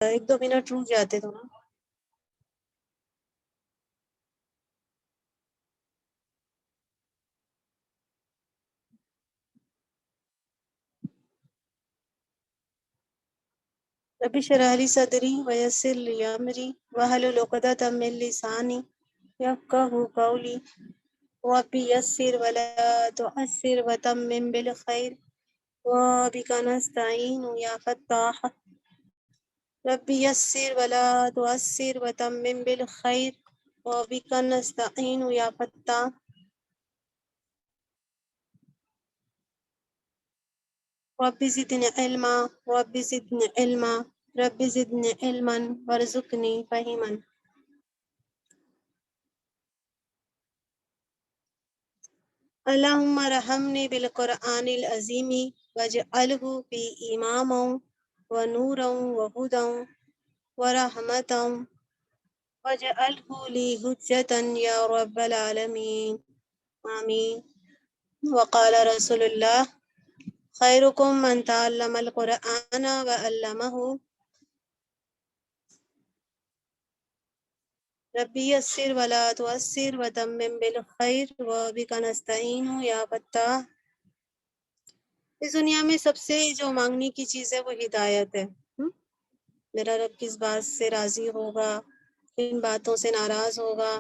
ایک دو منٹ رک جاتے تو نا. رب اشرح لي صدري ويسر لي امري واحلل عقدة من لساني يفقهوا قولي رب يسر ولا تعسر وتمم بالخير وبك نستعين يا فتاح رب يسر ولا تعسر وتمم بالخير وبك نستعين يا فتاح. رب زدني علما رب زدني علما رب زدني علما وارزقني فهما. اللهم ارحمني بالقرآن العظيم واجعله في إماما ونورا وهدى ورحمة واجعله لي حجة يا رب العالمين آمين. وقال رسول الله خيركم من تعلم القرآن وعلمه. ربي يسر ولا تعسر وتمم بالخير وبك نستعين يا فتاح. اس دنیا میں سب سے جو مانگنے کی چیز ہے وہ ہدایت ہے. میرا رب کس بات سے راضی ہوگا، کن باتوں سے ناراض ہوگا،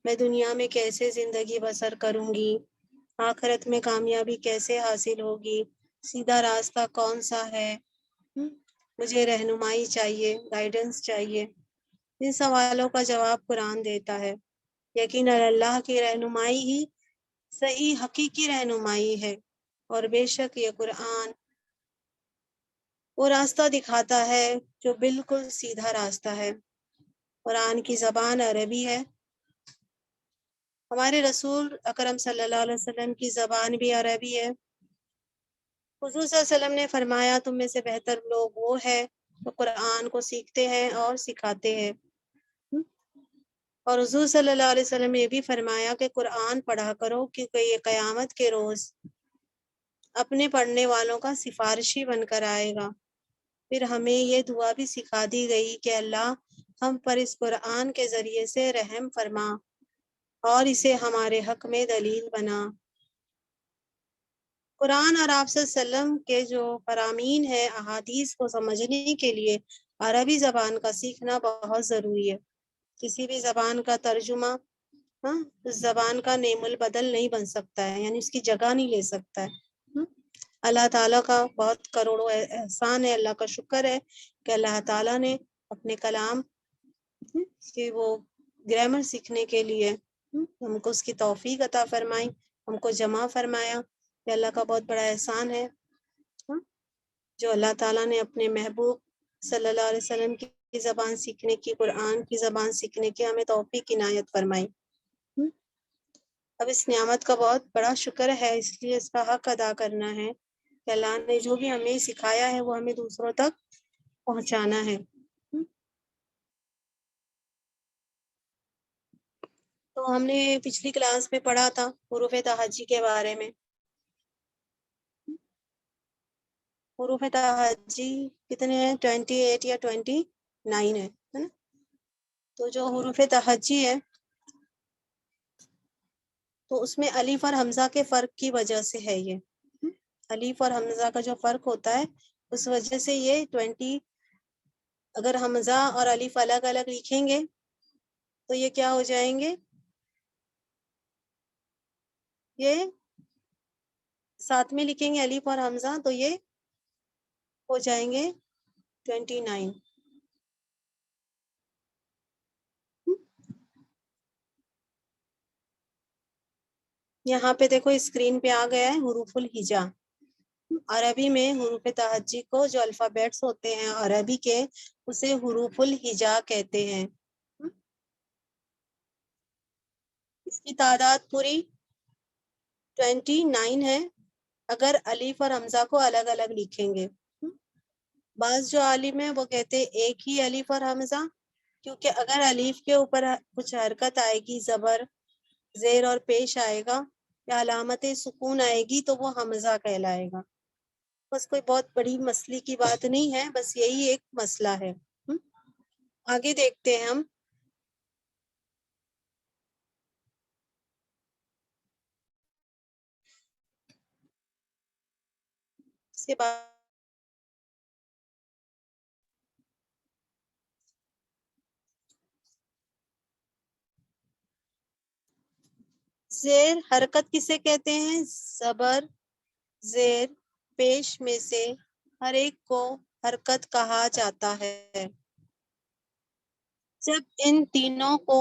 میں دنیا میں کیسے زندگی بسر کروں گی، آخرت میں کامیابی کیسے حاصل ہوگی، سیدھا راستہ کون سا ہے. مجھے رہنمائی چاہیے، گائیڈنس چاہیے. ان سوالوں کا جواب قرآن دیتا ہے. یقیناً اللہ کی رہنمائی ہی صحیح حقیقی رہنمائی ہے، اور بے شک یہ قرآن وہ راستہ دکھاتا ہے جو بالکل سیدھا راستہ ہے. قرآن کی زبان عربی ہے. ہمارے رسول اکرم صلی اللہ علیہ وسلم کی زبان بھی عربی ہے. حضور صلی اللہ علیہ وسلم نے فرمایا تم میں سے بہتر لوگ وہ ہے جو قرآن کو سیکھتے ہیں اور سکھاتے ہیں. اور حضور صلی اللہ علیہ وسلم نے یہ بھی فرمایا کہ قرآن پڑھا کرو، کیونکہ یہ قیامت کے روز اپنے پڑھنے والوں کا سفارشی بن کر آئے گا. پھر ہمیں یہ دعا بھی سکھا دی گئی کہ اللہ ہم پر اس قرآن کے ذریعے سے رحم فرما اور اسے ہمارے حق میں دلیل بنا. قرآن اور آپ صلی اللہ علیہ وسلم کے جو فرامین ہیں احادیث کو سمجھنے کے لیے عربی زبان کا سیکھنا بہت ضروری ہے. کسی بھی زبان کا ترجمہ اس زبان کا نیم البدل نہیں بن سکتا ہے، یعنی اس کی جگہ نہیں لے سکتا ہے. اللہ تعالیٰ کا بہت کروڑوں احسان ہے، اللہ کا شکر ہے کہ اللہ تعالیٰ نے اپنے کلام کہ وہ گرامر سیکھنے کے لیے ہم کو اس کی توفیق عطا فرمائی، ہم کو جمع فرمایا. یہ اللہ کا بہت بڑا احسان ہے جو اللہ تعالیٰ نے اپنے محبوب صلی اللہ علیہ وسلم کی زبان سیکھنے کی، قرآن کی زبان سیکھنے کی ہمیں توفیق عنایت فرمائی. اب اس نعمت کا بہت بڑا شکر ہے، اس لیے اس کا حق ادا کرنا ہے کہ اللہ نے جو بھی ہمیں سکھایا ہے وہ ہمیں دوسروں تک پہنچانا ہے. تو ہم نے پچھلی کلاس میں پڑھا تھا حروف تہجی کے بارے میں. حروف تہجی کتنے ہیں؟ 28 یا 29 ہے نا. تو جو حروف تہجی ہے تو اس میں الف اور حمزہ کے فرق کی وجہ سے ہے. یہ الف اور حمزہ کا جو فرق ہوتا ہے اس وجہ سے یہ 20، اگر حمزہ اور الف الگ الگ لکھیں گے تو یہ کیا ہو جائیں گے، یہ ساتھ میں لکھیں گے الف اور حمزہ تو یہ ہو جائیں گے 29. یہاں پہ دیکھو اسکرین پہ آ گیا ہے حروف الہجا. عربی میں حروف تہجی کو جو الفابیٹس ہوتے ہیں عربی کے اسے حروف الہجا کہتے ہیں. اس کی تعداد پوری 29 ہے اگر الف اور حمزہ کو الگ الگ لکھیں گے. بعض جو عالم ہیں وہ کہتے ہیں ایک ہی الف اور حمزہ، کیونکہ اگر الف کے اوپر کچھ حرکت آئے گی، زبر زیر اور پیش آئے گا یا علامت سکون آئے گی تو وہ حمزہ کہلائے گا. بس کوئی بہت بڑی مسئلے کی بات نہیں ہے، بس یہی ایک مسئلہ ہے. آگے دیکھتے ہیں ہم. اس کے بعد زیر حرکت کسے کہتے ہیں؟ زبر زیر پیش میں سے ہر ایک کو حرکت کہا جاتا ہے. جب ان تینوں کو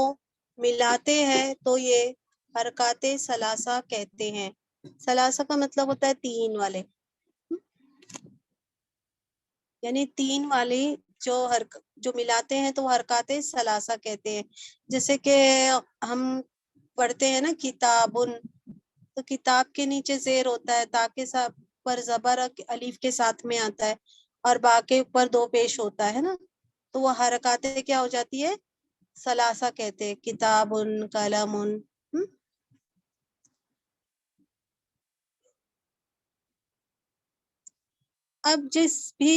ملاتے ہیں تو یہ حرکات ثلاثہ کہتے ہیں. ثلاثہ کا مطلب ہوتا ہے تین والے، یعنی تین والی جو ملاتے ہیں تو وہ حرکات ثلاثہ کہتے ہیں. جیسے کہ ہم پڑھتے ہیں نا کتابن، تو کتاب کے نیچے زیر ہوتا ہے، تا کے پر زبر الف کے ساتھ میں آتا ہے، اور با کے اوپر دو پیش ہوتا ہے نا، تو وہ حرکات کیا ہو جاتی ہے؟ ثلاثہ کہتے ہیں. کتابن، قلمن. اب جس بھی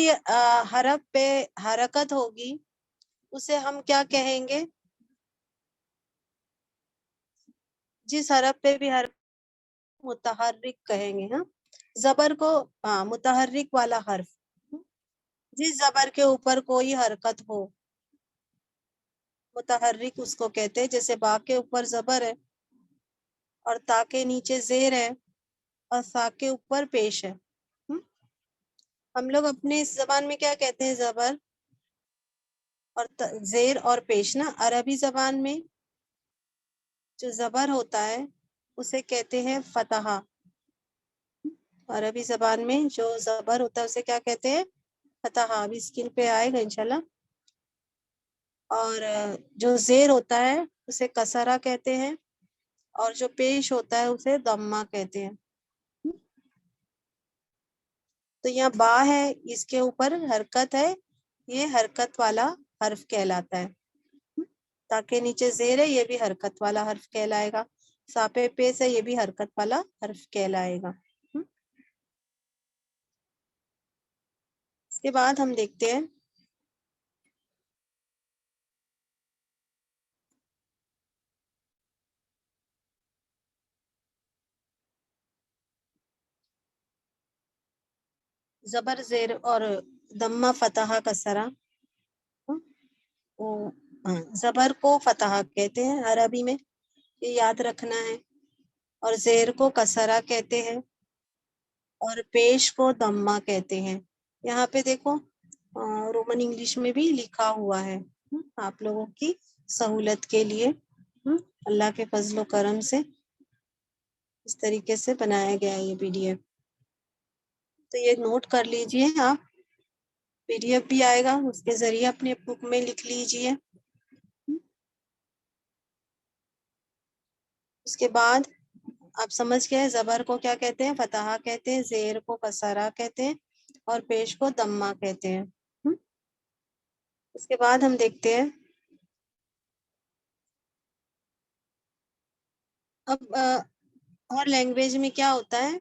حرف پہ حرکت ہوگی اسے ہم کیا کہیں گے؟ جس حرف پہ بھی حرف متحرک کہیں گے. ہاں، زبر کو متحرک والا حرف، جس زبر کے اوپر کوئی حرکت ہو متحرک اس کو کہتے ہیں. جیسے با کے اوپر زبر ہے اور تا کے نیچے زیر ہے اور سا کے اوپر پیش ہے. ہم لوگ اپنے اس زبان میں کیا کہتے ہیں؟ زبر اور زیر اور پیش نا. عربی زبان میں جو زبر ہوتا ہے اسے کہتے ہیں فتحہ. عربی زبان میں جو زبر ہوتا ہے اسے کیا کہتے ہیں؟ فتحہ. ابھی اسکرین پہ آئے گا انشاءاللہ. اور جو زیر ہوتا ہے اسے کسرہ کہتے ہیں، اور جو پیش ہوتا ہے اسے ضمہ کہتے ہیں. تو یہاں با ہے، اس کے اوپر حرکت ہے، یہ حرکت والا حرف کہلاتا ہے. تاکہ نیچے زیر ہے، یہ بھی حرکت والا حرف کہلائے گا. ساپے پیش ہے، یہ بھی حرکت والا حرف کہلائے گا. اس کے بعد ہم دیکھتے ہیں زبر زیر اور ضمہ فتحہ کسرہ. زبر کو فتحہ کہتے ہیں عربی میں، یہ یاد رکھنا ہے، اور زیر کو کسرہ کہتے ہیں، اور پیش کو ضمہ کہتے ہیں. یہاں پہ دیکھو رومن انگلش میں بھی لکھا ہوا ہے آپ لوگوں کی سہولت کے لیے. اللہ کے فضل و کرم سے اس طریقے سے بنایا گیا ہے یہ PDF. تو یہ نوٹ کر لیجئے آپ، PDF بھی آئے گا، اس کے ذریعے اپنے بک میں لکھ لیجئے. اس کے بعد آپ سمجھ گئے زبر کو کیا کہتے ہیں؟ فتحہ کہتے ہیں، زیر کو کسرہ کہتے ہیں، اور پیش کو ضمہ کہتے ہیں. اس کے بعد ہم دیکھتے ہیں اب اور لینگویج میں کیا ہوتا ہے،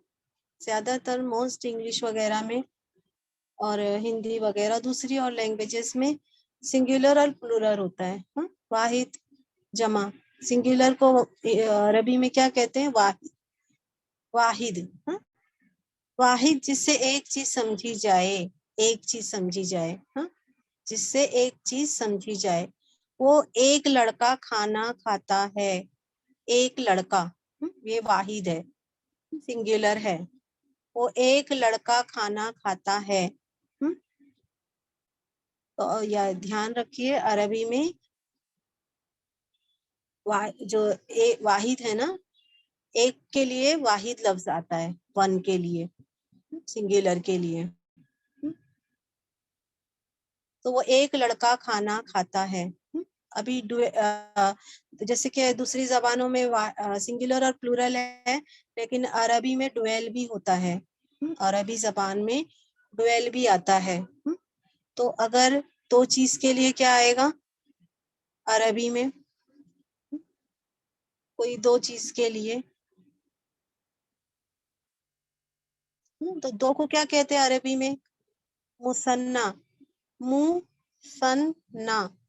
زیادہ تر موسٹ انگلش وغیرہ میں اور ہندی وغیرہ دوسری اور لینگویجز میں سنگولر اور پلورل ہوتا ہے. واحد جمع. سنگولر کو عربی میں کیا کہتے ہیں؟ واحد. واحد واحد جس سے ایک چیز سمجھی جائے، ایک چیز سمجھی جائے، جس سے ایک چیز سمجھی جائے. وہ ایک لڑکا کھانا کھاتا ہے. ایک لڑکا، یہ واحد ہے، سنگولر ہے. وہ ایک لڑکا کھانا کھاتا ہے. تو یا دھیان رکھیے عربی میں جو واحد ہے نا، ایک کے لیے واحد لفظ آتا ہے، ون کے لیے، سنگولر کے لیے. تو وہ ایک لڑکا کھانا کھاتا ہے. ابھی جیسے کہ دوسری زبانوں میں سنگولر اور پلورل ہے، لیکن عربی میں ڈویل بھی ہوتا ہے. عربی زبان میں ڈویل بھی آتا ہے. تو اگر دو چیز کے لیے کیا آئے گا عربی میں؟ کوئی دو چیز کے لیے تو دو کو کیا کہتے ہیں عربی میں؟ مثنیٰ. مثنیٰ.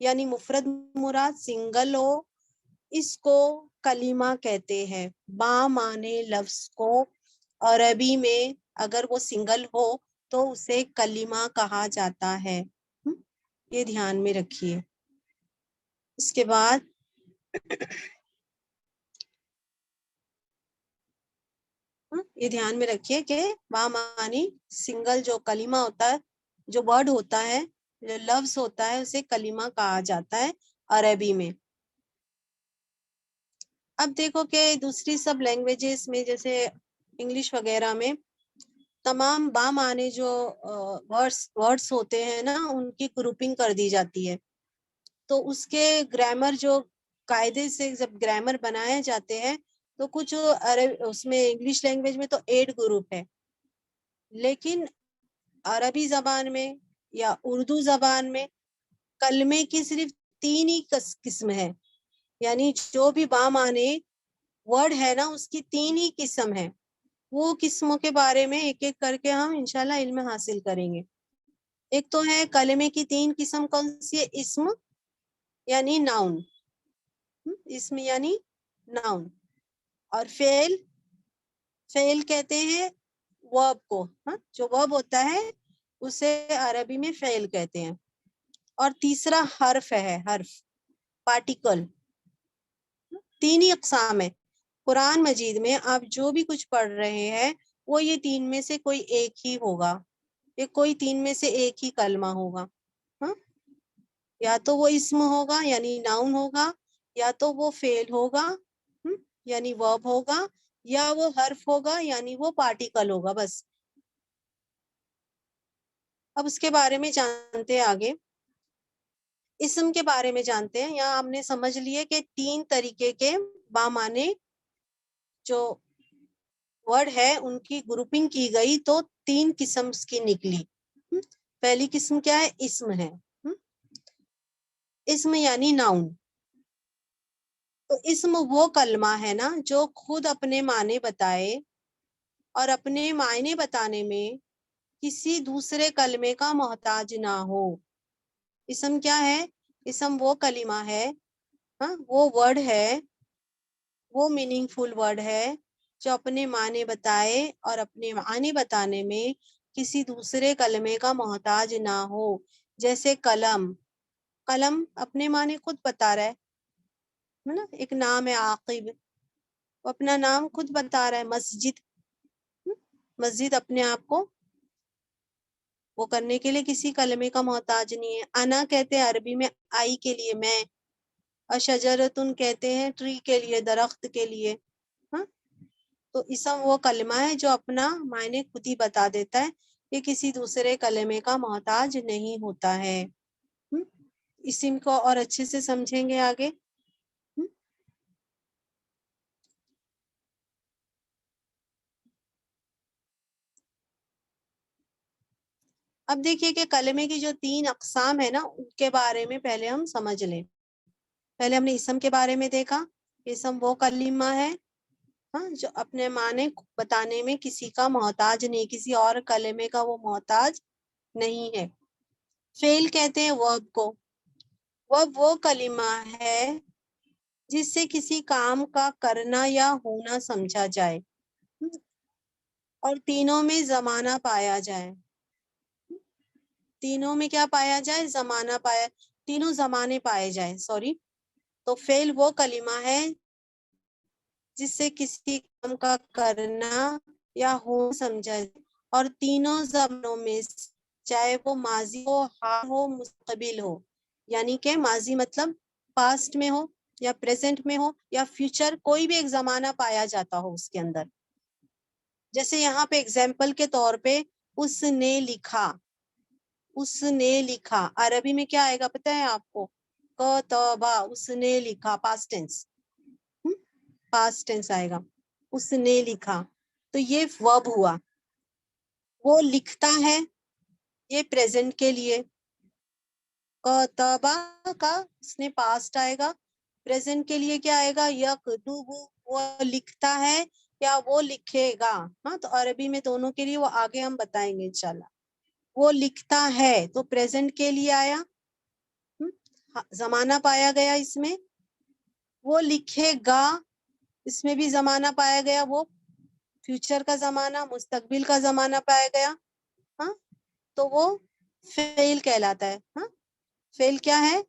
یعنی مفرد مراد سنگل ہو اس کو کلمہ کہتے ہیں. با معنی لفظ کو عربی میں اگر وہ سنگل ہو تو اسے کلمہ کہا جاتا ہے. یہ دھیان میں رکھیے. اس کے بعد یہ دھیان میں رکھیے کہ با معنی سنگل جو کلمہ ہوتا ہے، جو ورڈ ہوتا ہے، جو لفظ ہوتا ہے، اسے کلمہ کہا جاتا ہے عربی میں. اب دیکھو کہ دوسری سب لینگویجز میں جیسے انگلش وغیرہ میں تمام با معنی جو ورڈس ہوتے ہیں نا، ان کی گروپنگ کر دی جاتی ہے. تو اس کے گرامر جو قاعدے سے جب گرامر بنائے جاتے ہیں تو کچھ اس میں انگلش لینگویج میں تو 8 گروپ ہے، لیکن عربی زبان میں یا اردو زبان میں کلمے کی صرف 3 ہی قسم ہے. یعنی جو بھی با معنی ورڈ ہے نا، اس کی 3 ہی قسم ہے. وہ قسموں کے بارے میں ایک ایک کر کے ہم انشاءاللہ علم حاصل کریں گے. ایک تو ہے کلمے کی 3 قسم کون سی ہے؟ اسم یعنی ناؤن، اسم یعنی ناؤن، اور فعل کہتے ہیں ورب کو. جو ورب ہوتا ہے اسے عربی میں فعل کہتے ہیں. اور تیسرا حرف ہے، حرف پارٹیکل. 3 ہی اقسام ہے. قرآن مجید میں آپ جو بھی کچھ پڑھ رہے ہیں وہ یہ 3 میں سے کوئی ایک ہی ہوگا، یہ کوئی 3 میں سے ایک ہی کلمہ ہوگا. یا تو وہ اسم ہوگا یعنی ناؤن ہوگا، یا تو وہ فعل ہوگا یعنی ورب ہوگا، یا وہ حرف ہوگا یعنی وہ پارٹیکل ہوگا. بس اب اس کے بارے میں جانتے ہیں آگے. اسم کے بارے میں جانتے ہیں. یہاں ہم نے سمجھ لیے کہ 3 طریقے کے با معنی جو ورڈ ہے ان کی گروپنگ کی گئی تو 3 قسم کی نکلی. پہلی قسم کیا ہے؟ اسم ہے. اسم یعنی ناؤن. تو اسم وہ کلمہ ہے نا جو خود اپنے معنی بتائے اور اپنے معنی بتانے میں کسی دوسرے کلمے کا محتاج نہ ہو. اسم کیا ہے؟ اسم وہ کلمہ ہے، وہ ورڈ ہے، وہ میننگ فل ورڈ ہے جو اپنے معنی بتائے اور اپنے معنی بتانے میں کسی دوسرے کلمے کا محتاج نہ ہو. جیسے قلم. قلم اپنے معنی خود بتا رہا ہے نا. ایک نام ہے عاقب، وہ اپنا نام خود بتا رہا ہے. مسجد اپنے آپ کو وہ کرنے کے لیے کسی کلمے کا محتاج نہیں ہے. انا کہتے ہیں عربی میں آئی کے لیے، میں. اور شجرتن کہتے ہیں ٹری کے لیے، درخت کے لیے. تو اسم وہ کلمہ ہے جو اپنا معنی خود ہی بتا دیتا ہے، یہ کسی دوسرے کلمے کا محتاج نہیں ہوتا ہے. اسم کو اور اچھے سے سمجھیں گے آگے. اب دیکھیے کہ کلمے کی جو 3 اقسام ہے نا ان کے بارے میں پہلے ہم سمجھ لیں. پہلے ہم نے اسم کے بارے میں دیکھا. اسم وہ کلمہ ہے جو اپنے معنی بتانے میں کسی کا محتاج نہیں، کسی اور کلمے کا وہ محتاج نہیں ہے. فعل کہتے ہیں ورب کو. ورب وہ کلمہ ہے جس سے کسی کام کا کرنا یا ہونا سمجھا جائے اور تینوں میں زمانہ پایا جائے. تینوں میں کیا پایا جائے؟ زمانہ پایا، تینوں زمانے پائے جائیں. تو فعل وہ کلمہ ہے جس سے کسی کام کا کرنا یا ہو سمجھا جائے اور تینوں زمانوں میں، چاہے وہ ماضی ہو، حال ہو، مستقبل ہو. یعنی کہ ماضی مطلب پاسٹ میں ہو یا پریزنٹ میں ہو یا فیوچر، کوئی بھی ایک زمانہ پایا جاتا ہو اس کے اندر. جیسے یہاں پہ اگزامپل کے طور پہ اس نے لکھا. اس نے لکھا عربی میں کیا آئے گا پتہ ہے آپ کو؟ کتبا. اس نے لکھا، پاسٹ ٹینس. پاسٹ ٹینس آئے گا. اس نے لکھا تو یہ ورب ہوا. وہ لکھتا ہے یہ پریزنٹ کے لیے. کتبا کا اس نے پاسٹ آئے گا. پریزنٹ کے لیے کیا آئے گا؟ یکتب. وہ لکھتا ہے یا وہ لکھے گا. تو عربی میں دونوں کے لیے وہ آگے ہم بتائیں گے انشاءاللہ. وہ لکھتا ہے تو پریزنٹ کے لیے آیا. زمانہ پایا گیا اس میں، وہ لکھے گا اس میں بھی زمانہ پایا گیا، وہ فیوچر کا زمانہ، مستقبل کا زمانہ پایا گیا، ہاں تو وہ فعل کہلاتا ہے. ہاں فعل کیا ہے؟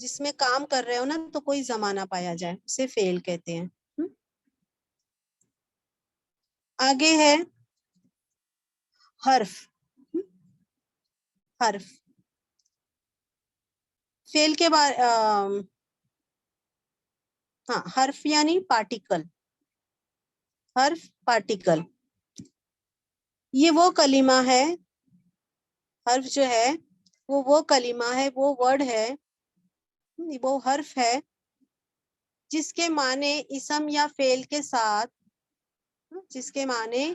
جس میں کام کر رہے ہو نا تو کوئی زمانہ پایا جائے، اسے فعل کہتے ہیں. آگے ہے حرف. حرف فعل کے بارے ہاں حرف یعنی پارٹیکل. حرف پارٹیکل یہ وہ کلمہ ہے، حرف جو ہے وہ کلمہ ہے، وہ ورڈ ہے، وہ حرف ہے جس کے معنی اسم یا فعل کے ساتھ، جس کے معنی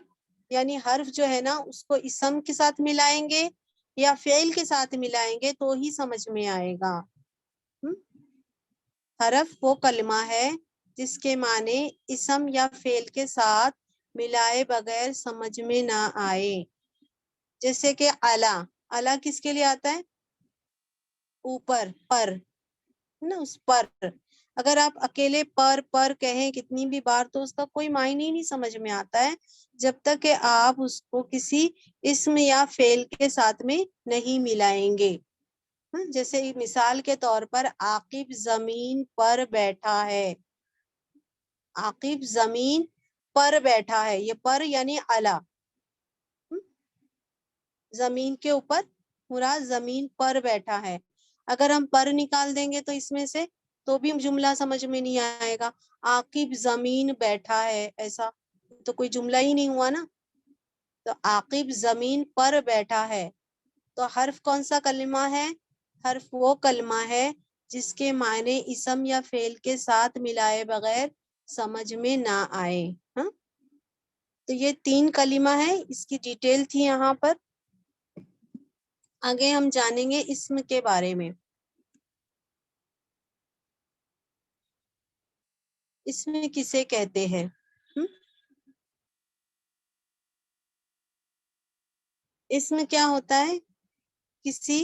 یعنی حرف جو ہے نا اس کو اسم کے ساتھ ملائیں گے یا فعل کے ساتھ ملائیں گے تو ہی سمجھ میں آئے گا. حرف وہ کلمہ ہے جس کے معنی اسم یا فعل کے ساتھ ملائے بغیر سمجھ میں نہ آئے. جیسے کہ اعلیٰ، اعلیٰ کس کے لیے آتا ہے؟ اوپر، پر نا، اس پر. اگر آپ اکیلے پر کہیں کتنی بھی بار تو اس کا کوئی معنی نہیں سمجھ میں آتا ہے جب تک کہ آپ اس کو کسی اسم یا فعل کے ساتھ میں نہیں ملائیں گے. جیسے مثال کے طور پر عاقب زمین پر بیٹھا ہے، عاقب زمین پر بیٹھا ہے، یہ پر یعنی اعلیٰ، زمین کے اوپر مراد زمین پر بیٹھا ہے. اگر ہم پر نکال دیں گے تو اس میں سے تو بھی جملہ سمجھ میں نہیں آئے گا. عاقب زمین بیٹھا ہے، ایسا تو کوئی جملہ ہی نہیں ہوا نا. تو عاقب زمین پر بیٹھا ہے. تو حرف کون سا کلمہ ہے؟ حرف وہ کلمہ ہے جس کے معنی اسم یا فعل کے ساتھ ملائے بغیر سمجھ میں نہ آئے. ہاں تو یہ 3 کلمہ ہے، اس کی ڈیٹیل تھی یہاں پر. آگے ہم جانیں گے اسم کے بارے میں. اسم کسے کہتے ہیں؟ اسم کیا ہوتا ہے؟ کسی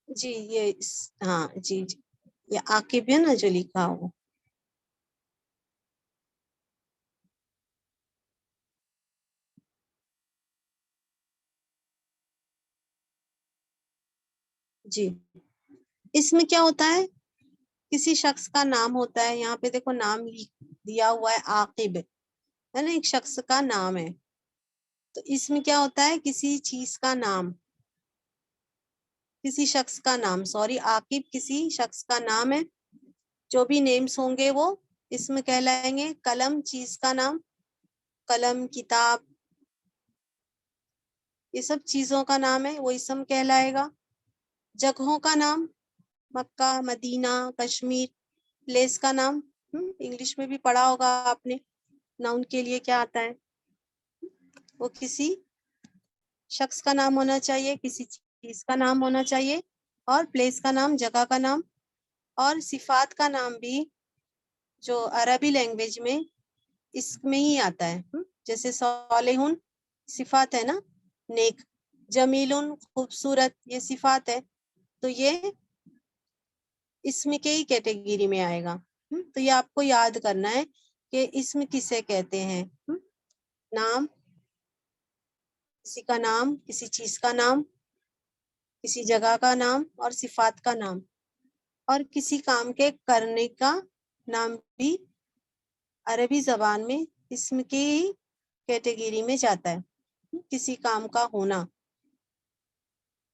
جی یہ ہاں جی یہ عاقب ہے نا جو لکھا ہو. جی اسم کیا ہوتا ہے؟ کسی شخص کا نام ہوتا ہے. یہاں پہ دیکھو نام دیا ہوا ہے عاقب ہے نا، ایک شخص کا نام ہے. تو اسم کیا ہوتا ہے؟ کسی چیز کا نام، کسی شخص کا نام. سوری عاقب کسی شخص کا نام ہے. جو بھی نیمز ہوں گے وہ اسم کہلائیں گے. قلم چیز کا نام، قلم، کتاب، یہ سب چیزوں کا نام ہے، وہ اسم کہلائے گا. جگہوں کا نام، مکہ، مدینہ، کشمیر. پلیس کا نام، انگلش میں بھی پڑھا ہوگا آپ نے، ناؤن کے لیے کیا آتا ہے؟ وہ کسی شخص کا نام ہونا چاہیے، کسی چیز کا نام ہونا چاہیے، اور پلیس کا نام جگہ کا نام. اور صفات کا نام بھی جو عربی لینگویج میں اس میں ہی آتا ہے. جیسے صالحون صفات ہے نا، نیک. جمیلون خوبصورت، یہ صفات ہے. تو یہ اسم کے ہی کیٹیگری میں آئے گا. تو یہ آپ کو یاد کرنا ہے کہ اسم کسے کہتے ہیں. نام، کسی کا نام، کسی چیز کا نام، کسی جگہ کا نام، اور صفات کا نام. اور کسی کام کے کرنے کا نام بھی عربی زبان میں اسم کی کیٹیگری میں جاتا ہے. کسی کام کا ہونا،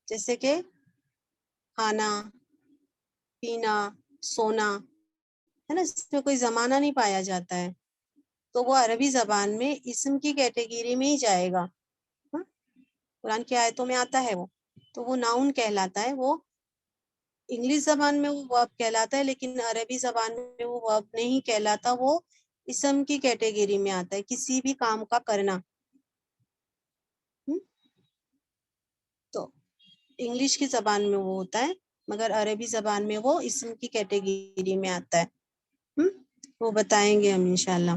جیسے کہ کھانا، پینا، سونا ہے نا، اس میں کوئی زمانہ نہیں پایا جاتا ہے تو وہ عربی زبان میں اسم کی کیٹیگری میں ہی جائے گا. قرآن کی آیتوں میں آتا ہے وہ، تو وہ ناؤن کہلاتا ہے. وہ انگلش زبان میں وہ ورب کہلاتا ہے، لیکن عربی زبان میں وہ ورب نہیں کہلاتا، وہ اسم کی کیٹیگری میں آتا ہے، کسی بھی کام کا کرنا. تو انگلش کی زبان میں وہ ہوتا ہے، مگر عربی زبان میں وہ اسم کی کیٹیگری میں آتا ہے. وہ بتائیں گے ہم انشاءاللہ.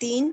3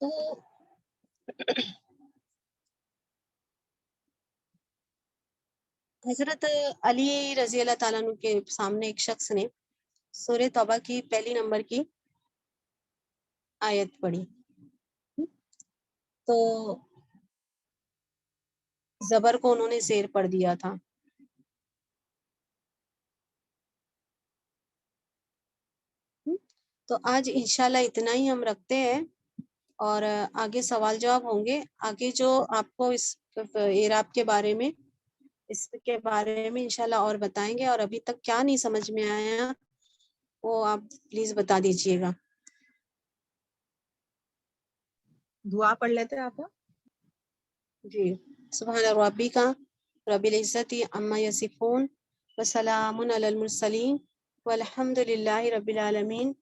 تو حضرت علی رضی اللہ تعالیٰ عنہ کے سامنے ایک شخص نے سورہ توبہ کی پہلی نمبر کی آیت پڑھی، تو زبر کو انہوں نے زیر پڑھ دیا تھا. تو آج انشاءاللہ اتنا ہی ہم رکھتے ہیں، اور آگے سوال جواب ہوں گے. آگے جو آپ کو اس اعراب کے بارے میں انشاءاللہ اور بتائیں گے، اور ابھی تک کیا نہیں سمجھ میں آیا وہ آپ پلیز بتا دیجئے گا. دعا پڑھ لیتے ہیں آپ. جی. سبحان ربک رب العزت عما یصفون وسلام علی المرسلین والحمد للہ رب العالمین.